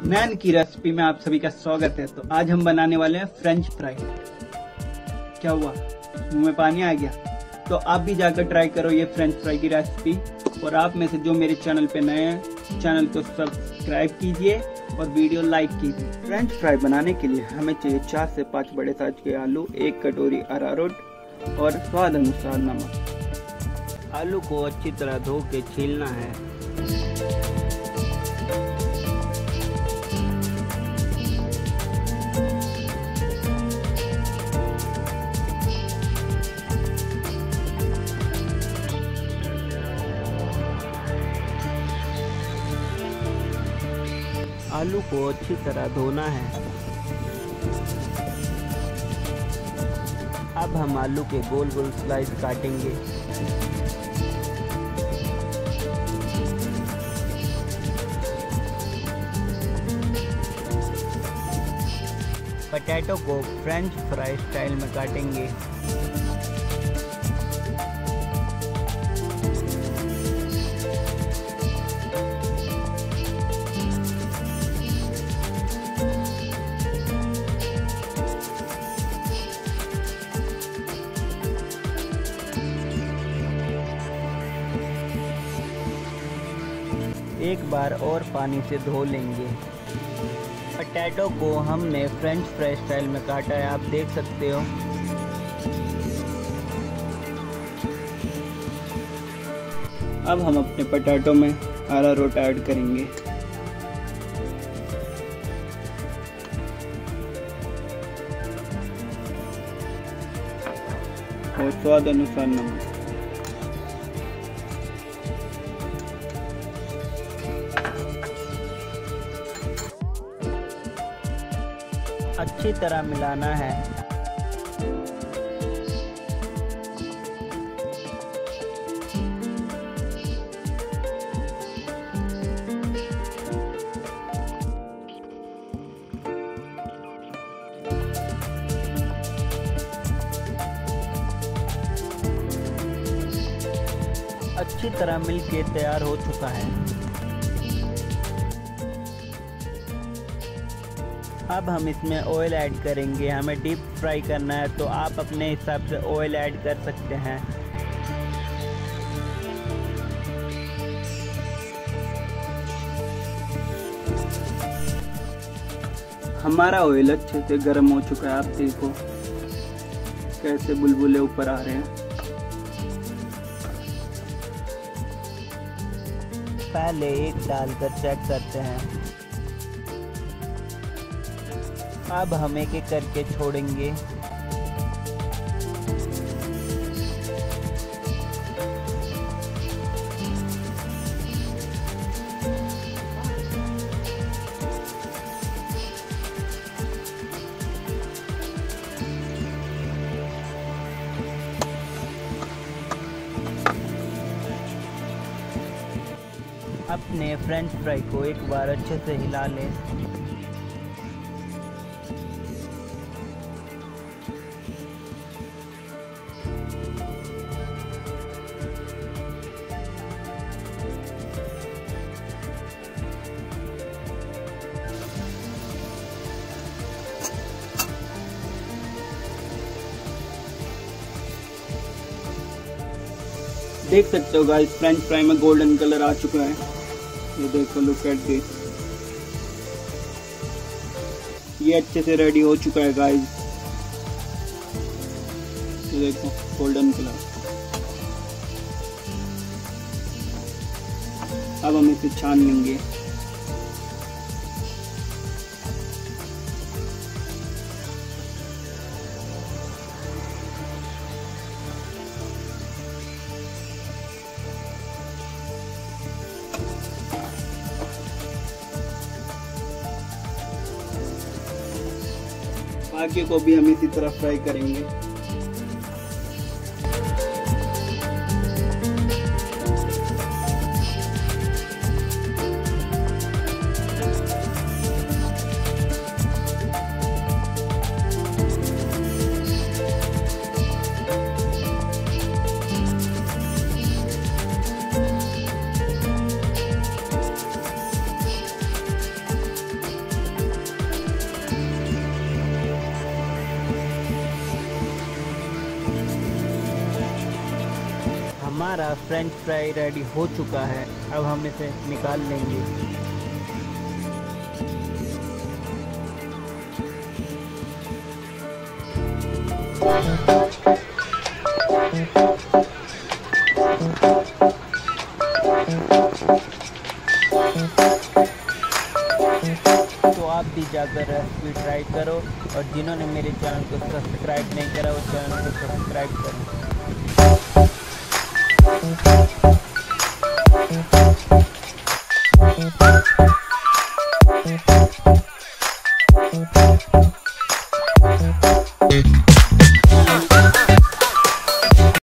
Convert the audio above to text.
नैन की रेसिपी में आप सभी का स्वागत है। तो आज हम बनाने वाले हैं फ्रेंच फ्राई। क्या हुआ, मुंह में पानी आ गया? तो आप भी जाकर ट्राई करो ये फ्रेंच फ्राई की रेसिपी। और आप में से जो मेरे चैनल पे नए हैं, चैनल को सब्सक्राइब कीजिए और वीडियो लाइक कीजिए। फ्रेंच फ्राई बनाने के लिए हमें चाहिए 4 से 5 बड़े साइज के आलू, 1 कटोरी अरारोट और स्वाद अनुसार नमक। आलू को अच्छी तरह धो के छीलना है। आलू को अच्छी तरह धोना है। अब हम आलू के गोल गोल स्लाइस काटेंगे। पोटैटो को फ्रेंच फ्राई स्टाइल में काटेंगे। एक बार और पानी से धो लेंगे। पोटैटो को हमने फ्रेंच फ्राई स्टाइल में काटा है, आप देख सकते हो। अब हम अपने पोटैटो में अरारोट ऐड करेंगे। और स्वाद अनुसार नमक। अच्छी तरह मिलाना है। अच्छी तरह मिलके तैयार हो चुका है। अब हम इसमें ऑयल ऐड करेंगे। हमें डीप फ्राई करना है तो आप अपने हिसाब से ऑयल ऐड कर सकते हैं। हमारा ऑयल अच्छे से गर्म हो चुका है। आप देखो कैसे बुलबुले ऊपर आ रहे हैं। पहले एक डालकर चेक करते हैं। अब हम एक एक करके छोड़ेंगे। अपने फ्रेंच फ्राई को एक बार अच्छे से हिला लें। देख सकते हो गाइस, फ्रेंच फ्राई में गोल्डन कलर आ चुका है। ये देखो, लुक एट दिस। ये अच्छे से रेडी हो चुका है गाइस। ये देखो गोल्डन कलर। अब हम इसे छान लेंगे। बाकी को भी हम इसी तरह फ्राई करेंगे। हमारा फ्रेंच फ्राई रेडी हो चुका है। अब हम इसे निकाल लेंगे। तो आप भी जाकर रेसिपी ट्राई करो और जिन्होंने मेरे चैनल को सब्सक्राइब नहीं करा वो चैनल को सब्सक्राइब करें।